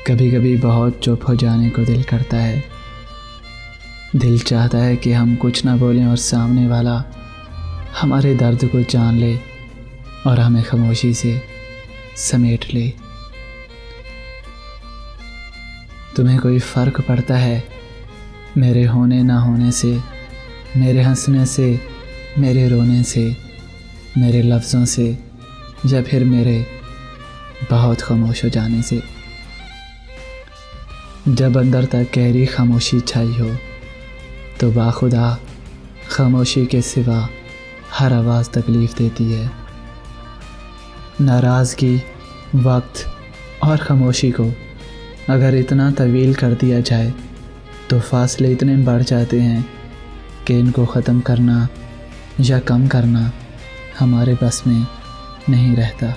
कभी कभी बहुत चुप हो जाने को दिल करता है। दिल चाहता है कि हम कुछ ना बोलें और सामने वाला हमारे दर्द को जान ले और हमें खामोशी से समेट ले। तुम्हें कोई फ़र्क पड़ता है मेरे होने ना होने से, मेरे हंसने से, मेरे रोने से, मेरे लफ्ज़ों से, या फिर मेरे बहुत खामोश हो जाने से? जब अंदर तक गहरी खामोशी छाई हो तो बाखुदा खामोशी के सिवा हर आवाज़ तकलीफ़ देती है। नाराज़गी, वक्त और ख़ामोशी को अगर इतना तवील कर दिया जाए तो फ़ासले इतने बढ़ जाते हैं कि इनको ख़त्म करना या कम करना हमारे बस में नहीं रहता।